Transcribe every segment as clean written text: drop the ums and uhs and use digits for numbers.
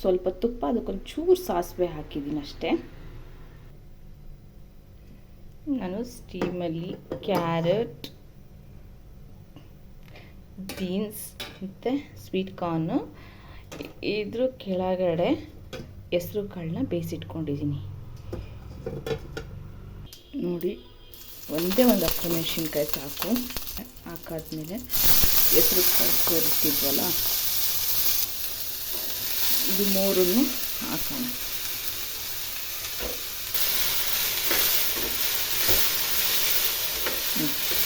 ಸ್ವಲ್ಪ ತುಪ್ಪ, ಅದಕ್ಕೊಂದು ಚೂರು ಸಾಸಿವೆ ಹಾಕಿದ್ದೀನಿ ಅಷ್ಟೇ. ನಾನು ಸ್ಟೀಮಲ್ಲಿ ಕ್ಯಾರೆಟ್, ಬೀನ್ಸ್ ಮತ್ತು ಸ್ವೀಟ್ ಕಾರ್ನು, ಇದ್ರ ಕೆಳಗಡೆ ಹೆಸ್ರು ಕಾಳನ್ನ ಬೇಯಿಸಿಟ್ಕೊಂಡಿದ್ದೀನಿ ನೋಡಿ. ಒಂದೇ ಒಂದು ಹಸಿಮೆಣಸಿನ್ಕಾಯಿ ಸಾಕು. ಹಾಕಾದ್ಮೇಲೆ ಹೆಸ್ರು ಕಾಳು ಕೊರಿತಿದ್ವಲ್ಲ, ಇದು ಮೂರನ್ನು ಹಾಕೋಣ.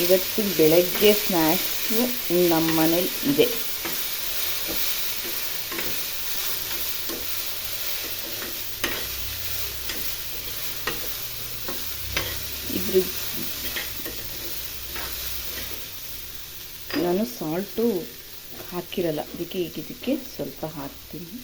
ಇವತ್ತು ಬೆಳಗ್ಗೆ ಸ್ನ್ಯಾಕ್ಸು ನಮ್ಮ ಮನೇಲಿ ಇದೆ. ಇದ್ರ ನಾನು ಸಾಲ್ಟು ಹಾಕಿರಲ್ಲ, ಅದಕ್ಕೆ ಈಗ ಇದಕ್ಕೆ ಸ್ವಲ್ಪ ಹಾಕ್ತೀನಿ.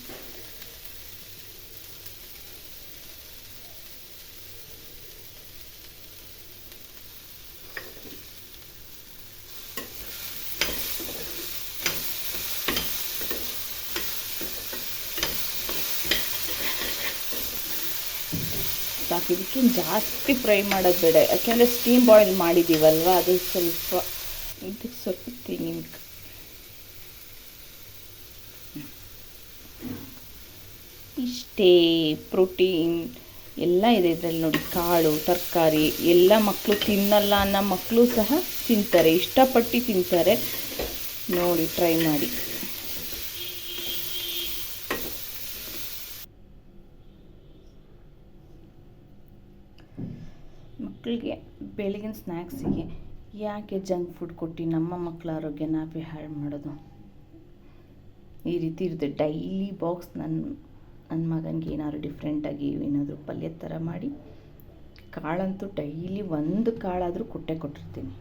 ಸಾಕು, ಇದಕ್ಕೆ ಜಾಸ್ತಿ ಫ್ರೈ ಮಾಡೋದು ಬೇಡ, ಯಾಕೆಂದರೆ ಸ್ಟೀಮ್ ಬಾಯ್ಲ್ ಮಾಡಿದ್ದೀವಲ್ವ, ಅದು ಸ್ವಲ್ಪ ಇದಕ್ಕೆ ಸ್ವಲ್ಪ ತೆಂಗಿನಕಾಯಿ ಇಷ್ಟೇ. ಪ್ರೋಟೀನ್ ಎಲ್ಲ ಇದೆ ಇದರಲ್ಲಿ ನೋಡಿ. ಕಾಳು, ತರಕಾರಿ ಎಲ್ಲ ಮಕ್ಕಳು ತಿನ್ನಲ್ಲ ಅನ್ನೋ ಮಕ್ಕಳು ಸಹ ತಿಂತಾರೆ, ಇಷ್ಟಪಟ್ಟು ತಿಂತಾರೆ ನೋಡಿ, ಟ್ರೈ ಮಾಡಿ. ಮಕ್ಕಳಿಗೆ ಬೆಳಗಿನ ಸ್ನ್ಯಾಕ್ಸಿಗೆ ಯಾಕೆ ಜಂಕ್ ಫುಡ್ ಕೊಟ್ಟು ನಮ್ಮ ಮಕ್ಕಳ ಆರೋಗ್ಯ ನಾವೇ ಹಾಳು ಮಾಡೋದು? ಈ ರೀತಿ ಇರುತ್ತೆ ಡೈಲಿ ಬಾಕ್ಸ್. ನನ್ನ ಮಗನಿಗೆ ಏನಾದ್ರು ಡಿಫ್ರೆಂಟಾಗಿ ಏನಾದರೂ ಪಲ್ಯದ ಥರ ಮಾಡಿ, ಕಾಳಂತೂ ಡೈಲಿ ಒಂದು ಕಾಳಾದರೂ ಕೊಟ್ಟಿರ್ತೀನಿ.